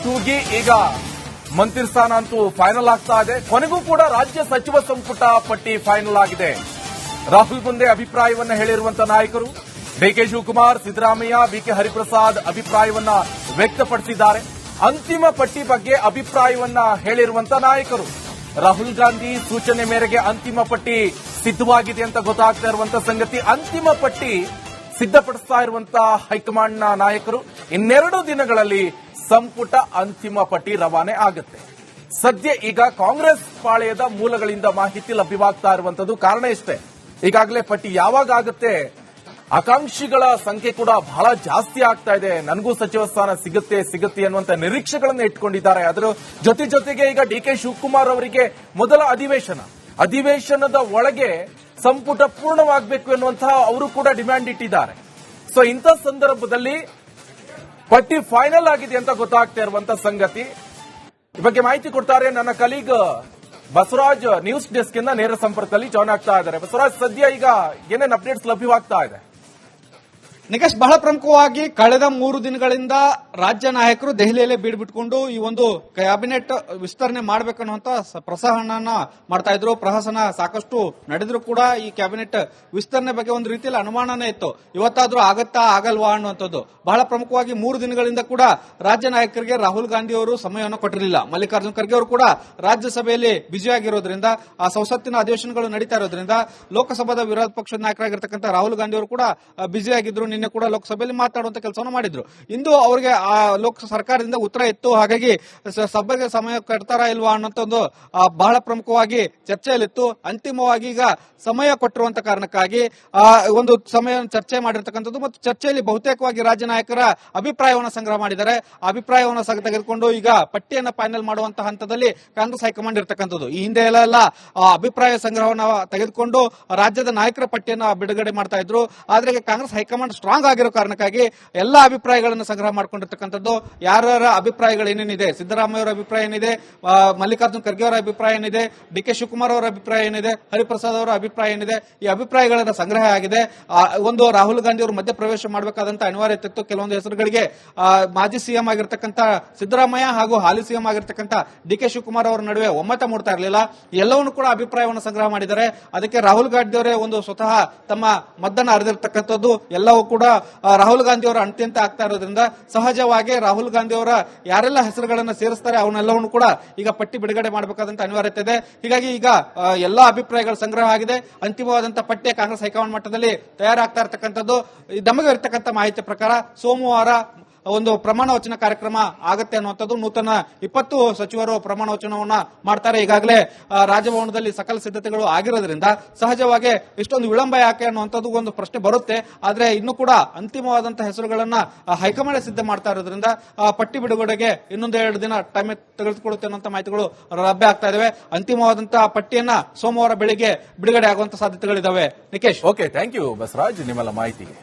ತೂಗಿ ಈಗ ಮಂತ್ರಿ ಸ್ಥಾನ ಅಂತೂ ಫೈನಲ್ ಆಗ್ತಾ ಇದೆ. ಕೊನೆಗೂ ಕೂಡ ರಾಜ್ಯ ಸಚಿವ ಸಂಪುಟ ಪಟ್ಟಿ ಫೈನಲ್ ಆಗಿದೆ. ರಾಹುಲ್ ಮುಂದೆ ಅಭಿಪ್ರಾಯವನ್ನ ಹೇಳಿರುವಂತಹ ನಾಯಕರು ಡಿಕೆ ಶಿವಕುಮಾರ್, ಸಿದ್ದರಾಮಯ್ಯ, ಬಿಕೆ ಹರಿಪ್ರಸಾದ್ ಅಭಿಪ್ರಾಯವನ್ನ ವ್ಯಕ್ತಪಡಿಸಿದ್ದಾರೆ. ಅಂತಿಮ ಪಟ್ಟಿ ಬಗ್ಗೆ ಅಭಿಪ್ರಾಯವನ್ನ ಹೇಳಿರುವಂತಹ ನಾಯಕರು ರಾಹುಲ್ ಗಾಂಧಿ ಸೂಚನೆ ಮೇರೆಗೆ ಅಂತಿಮ ಪಟ್ಟಿ ಸಿದ್ಧವಾಗಿದೆ ಅಂತ ಗೊತ್ತಾಗ್ತಾ ಇರುವಂತಹ ಸಂಗತಿ. ಅಂತಿಮ ಪಟ್ಟಿ ಸಿದ್ಧಪಡಿಸ್ತಾ ಇರುವಂತಹ ಹೈಕಮಾಂಡ್ನ ನಾಯಕರು ಇನ್ನೆರಡು ದಿನಗಳಲ್ಲಿ ಸಂಪುಟ ಅಂತಿಮ ಪಟ್ಟಿ ರವಾನೆ ಆಗುತ್ತೆ. ಸದ್ಯ ಈಗ ಕಾಂಗ್ರೆಸ್ ಪಾಳೆಯದ ಮೂಲಗಳಿಂದ ಮಾಹಿತಿ ಲಭ್ಯವಾಗ್ತಾ ಇರುವಂತದ್ದು. ಕಾರಣ ಇಷ್ಟೇ, ಈಗಾಗಲೇ ಪಟ್ಟಿ ಯಾವಾಗ ಆಗುತ್ತೆ, ಆಕಾಂಕ್ಷಿಗಳ ಸಂಖ್ಯೆ ಕೂಡ ಬಹಳ ಜಾಸ್ತಿ ಆಗ್ತಾ ಇದೆ. ನನಗೂ ಸಚಿವ ಸ್ಥಾನ ಸಿಗುತ್ತೆ ಅನ್ನುವಂತ ನಿರೀಕ್ಷೆಗಳನ್ನು ಇಟ್ಕೊಂಡಿದ್ದಾರೆ. ಅದರ ಜೊತೆಗೆ ಈಗ ಡಿಕೆ ಶಿವಕುಮಾರ್ ಅವರಿಗೆ ಮೊದಲ ಅಧಿವೇಶನದ ಒಳಗೆ ಸಂಪುಟ ಪೂರ್ಣವಾಗಬೇಕು ಎನ್ನುವಂತಹ ಅವರು ಕೂಡ ಡಿಮ್ಯಾಂಡ್ ಇಟ್ಟಿದ್ದಾರೆ. ಸೊ ಇಂಥ ಸಂದರ್ಭದಲ್ಲಿ ಪಟ್ಟಿ ಫೈನಲ್ ಆಗಿದೆ ಅಂತ ಗೊತ್ತಾಗ್ತಾ ಇರುವಂತಹ ಸಂಗತಿ. ಈ ಬಗ್ಗೆ ಮಾಹಿತಿ ಕೊಡ್ತಾರೆ ನನ್ನ ಕಲೀಗ್ ಬಸವರಾಜ್, ನ್ಯೂಸ್ ಡೆಸ್ಕ್ ಇಂದ ನೇರ ಸಂಪರ್ಕದಲ್ಲಿ ಜಾಯ್ನ್ ಆಗ್ತಾ ಇದ್ದಾರೆ. ಬಸವರಾಜ್, ಸದ್ಯ ಈಗ ಏನೇನು ಅಪ್ಡೇಟ್ಸ್ ಲಭ್ಯವಾಗ್ತಾ ಇದೆ? ನಿಕೇಶ್, ಬಹಳ ಪ್ರಮುಖವಾಗಿ ಕಳೆದ 3 ದಿನಗಳಿಂದ ರಾಜ್ಯ ನಾಯಕರು ದೆಹಲಿಯಲ್ಲೇ ಬೀಡ್ಬಿಟ್ಕೊಂಡು ಈ ಒಂದು ಕ್ಯಾಬಿನೆಟ್ ವಿಸ್ತರಣೆ ಮಾಡಬೇಕನ್ನುವಂತ ಪ್ರಹಸನ ಮಾಡ್ತಾ ಇದ್ರು. ಪ್ರಹಸನ ಸಾಕಷ್ಟು ನಡೆದ್ರು ಕೂಡ ಈ ಕ್ಯಾಬಿನೆಟ್ ವಿಸ್ತರಣೆ ಬಗ್ಗೆ ಒಂದು ರೀತಿಯಲ್ಲಿ ಅನುಮಾನನೇ ಇತ್ತು. ಇವತ್ತಾದ್ರೂ ಆಗತ್ತಾ ಆಗಲ್ವಾ ಅನ್ನುವಂಥದ್ದು. ಬಹಳ ಪ್ರಮುಖವಾಗಿ 3 ದಿನಗಳಿಂದ ಕೂಡ ರಾಜ್ಯ ನಾಯಕರಿಗೆ ರಾಹುಲ್ ಗಾಂಧಿ ಅವರು ಸಮಯವನ್ನು ಕೊಟ್ಟಿರಲಿಲ್ಲ. ಮಲ್ಲಿಕಾರ್ಜುನ್ ಖರ್ಗೆ ಅವರು ಕೂಡ ರಾಜ್ಯಸಭೆಯಲ್ಲಿ ಬ್ಯುಸಿಯಾಗಿರೋದ್ರಿಂದ, ಆ ಸಂಸತ್ತಿನ ಅಧಿವೇಶನಗಳು ನಡೀತಾ ಇರೋದ್ರಿಂದ ಲೋಕಸಭಾದ ವಿರೋಧ ಪಕ್ಷದ ನಾಯಕರಾಗಿರ್ತಕ್ಕಂಥ ರಾಹುಲ್ ಗಾಂಧಿ ಅವರು ಕೂಡ ಬ್ಯುಸಿಯಾಗಿದ್ರು. ನಿನ್ನೆ ಕೂಡ ಲೋಕಸಭೆಯಲ್ಲಿ ಮಾತನಾಡುವಂತ ಕೆಲಸವನ್ನು ಮಾಡಿದ್ರು. ಇಂದು ಅವರಿಗೆ ಆ ಸರ್ಕಾರದಿಂದ ಉತ್ತರ ಇತ್ತು. ಹಾಗಾಗಿ ಸಭೆಗೆ ಸಮಯ ಕೊಡ್ತಾರಾ ಇಲ್ವಾ ಅನ್ನೋಂಥ ಒಂದು ಬಹಳ ಪ್ರಮುಖವಾಗಿ ಚರ್ಚೆಯಲ್ಲಿತ್ತು. ಅಂತಿಮವಾಗಿ ಈಗ ಸಮಯ ಕೊಟ್ಟಿರುವಂತ ಕಾರಣಕ್ಕಾಗಿ ಒಂದು ಸಮಯ ಚರ್ಚೆ ಮಾಡಿರ್ತಕ್ಕಂಥದ್ದು ಮತ್ತು ಚರ್ಚೆಯಲ್ಲಿ ಬಹುತೇಕವಾಗಿ ರಾಜ್ಯ ನಾಯಕರ ಅಭಿಪ್ರಾಯವನ್ನು ಸಂಗ್ರಹ ಮಾಡಿದ್ದಾರೆ. ಅಭಿಪ್ರಾಯವನ್ನು ತೆಗೆದುಕೊಂಡು ಈಗ ಪಟ್ಟಿಯನ್ನು ಫೈನಲ್ ಮಾಡುವಂತಹ ಹಂತದಲ್ಲಿ ಕಾಂಗ್ರೆಸ್ ಹೈಕಮಾಂಡ್ ಇರತಕ್ಕಂಥದ್ದು. ಈ ಹಿಂದೆ ಎಲ್ಲ ಅಭಿಪ್ರಾಯ ಸಂಗ್ರಹವನ್ನು ತೆಗೆದುಕೊಂಡು ರಾಜ್ಯದ ನಾಯಕರ ಪಟ್ಟಿಯನ್ನು ಬಿಡುಗಡೆ ಮಾಡ್ತಾ ಇದ್ರು. ಆದ್ರೆ ಕಾಂಗ್ರೆಸ್ ಹೈಕಮಾಂಡ್ ಸ್ಟ್ರಾಂಗ್ ಆಗಿರೋ ಕಾರಣಕ್ಕಾಗಿ ಎಲ್ಲಾ ಅಭಿಪ್ರಾಯಗಳನ್ನು ಸಂಗ್ರಹ ಮಾಡಿಕೊಂಡಿರ್ತಕ್ಕಂಥದ್ದು. ಯಾರ್ಯಾರ ಅಭಿಪ್ರಾಯಗಳು ಏನೇನಿದೆ, ಸಿದ್ದರಾಮಯ್ಯ ಅವರ ಅಭಿಪ್ರಾಯ ಏನಿದೆ, ಮಲ್ಲಿಕಾರ್ಜುನ್ ಖರ್ಗೆ ಅವರ ಅಭಿಪ್ರಾಯ ಏನಿದೆ, ಡಿಕೆ ಶಿವಕುಮಾರ್ ಅವರ ಅಭಿಪ್ರಾಯ ಏನಿದೆ, ಹರಿಪ್ರಸಾದ್ ಅವರ ಅಭಿಪ್ರಾಯ ಏನಿದೆ, ಈ ಅಭಿಪ್ರಾಯಗಳ ಸಂಗ್ರಹ ಆಗಿದೆ. ಒಂದು ರಾಹುಲ್ ಗಾಂಧಿ ಅವರು ಮಧ್ಯ ಪ್ರವೇಶ ಮಾಡಬೇಕಾದಂತ ಅನಿವಾರ್ಯತೆ ಇತ್ತು. ಕೆಲವೊಂದು ಹೆಸರುಗಳಿಗೆ ಮಾಜಿ ಸಿಎಂ ಆಗಿರ್ತಕ್ಕಂಥ ಸಿದ್ದರಾಮಯ್ಯ ಹಾಗೂ ಹಾಲಿ ಸಿಎಂ ಆಗಿರ್ತಕ್ಕಂಥ ಡಿಕೆ ಶಿವಕುಮಾರ್ ಅವರ ನಡುವೆ ಒಮ್ಮತ ಮೂಡ್ತಾ ಇರಲಿಲ್ಲ. ಎಲ್ಲವನ್ನೂ ಕೂಡ ಅಭಿಪ್ರಾಯವನ್ನು ಸಂಗ್ರಹ ಮಾಡಿದ್ದಾರೆ. ಅದಕ್ಕೆ ರಾಹುಲ್ ಗಾಂಧಿ ಅವರೇ ಒಂದು ಸ್ವತಃ ತಮ್ಮ ಮದ್ದನ್ನು ಹರಿದಿರ್ತಕ್ಕಂಥದ್ದು. ಎಲ್ಲವೂ ಕೂಡ ರಾಹುಲ್ ಗಾಂಧಿ ಅವರ ಅಂತ್ಯಂತ ಆಗ್ತಾ ಇರೋದ್ರಿಂದ ಸಹಜವಾಗಿ ರಾಹುಲ್ ಗಾಂಧಿ ಅವರ ಯಾರೆಲ್ಲ ಹೆಸರುಗಳನ್ನು ಸೇರಿಸ್ತಾರೆ ಅವನ್ನೆಲ್ಲವನ್ನು ಕೂಡ ಈಗ ಪಟ್ಟಿ ಬಿಡುಗಡೆ ಮಾಡಬೇಕಾದಂತ ಅನಿವಾರ್ಯತೆ ಇದೆ. ಹೀಗಾಗಿ ಈಗ ಎಲ್ಲಾ ಅಭಿಪ್ರಾಯಗಳು ಸಂಗ್ರಹ ಆಗಿದೆ. ಅಂತಿಮವಾದಂತಹ ಪಟ್ಟಿ ಕಾಂಗ್ರೆಸ್ ಹೈಕಮಾಂಡ್ ಮಟ್ಟದಲ್ಲಿ ತಯಾರಾಗ್ತಾ ಇರತಕ್ಕಂಥದ್ದು. ನಮಗೆ ಇರತಕ್ಕಂಥ ಮಾಹಿತಿ ಪ್ರಕಾರ ಸೋಮವಾರ ಒಂದು ಪ್ರಮಾಣ ವಚನ ಕಾರ್ಯಕ್ರಮ ಆಗುತ್ತೆ ಅನ್ನುವಂಥದ್ದು. ನೂತನ 20 ಸಚಿವರು ಪ್ರಮಾಣ ವಚನವನ್ನ ಮಾಡ್ತಾರೆ. ಈಗಾಗಲೇ ರಾಜಭವನದಲ್ಲಿ ಸಕಲ ಸಿದ್ಧತೆಗಳು ಆಗಿರೋದ್ರಿಂದ ಸಹಜವಾಗಿ ಇಷ್ಟೊಂದು ವಿಳಂಬ ಯಾಕೆ ಅನ್ನುವಂಥದ್ದು ಒಂದು ಪ್ರಶ್ನೆ ಬರುತ್ತೆ. ಆದ್ರೆ ಇನ್ನು ಕೂಡ ಅಂತಿಮವಾದಂತಹ ಹೆಸರುಗಳನ್ನ ಹೈಕಮಾಂಡ್ ಸಿದ್ಧ ಮಾಡ್ತಾ ಇರೋದ್ರಿಂದ ಪಟ್ಟಿ ಬಿಡುಗಡೆಗೆ ಇನ್ನೊಂದು 2 ದಿನ ಟೈಮ್ ತೆಗೆದುಕೊಳ್ಳುತ್ತೆ ಅನ್ನುವಂಥ ಮಾಹಿತಿಗಳು ಲಭ್ಯ ಆಗ್ತಾ ಇದಾವೆ. ಅಂತಿಮವಾದಂತಹ ಪಟ್ಟಿಯನ್ನ ಸೋಮವಾರ ಬೆಳಿಗ್ಗೆ ಬಿಡುಗಡೆ ಆಗುವಂತ ಸಾಧ್ಯತೆಗಳಿದಾವೆ. Nikesh, okay, thank you Basavaraj ನಿಮ್ಮೆಲ್ಲ ಮಾಹಿತಿಗೆ.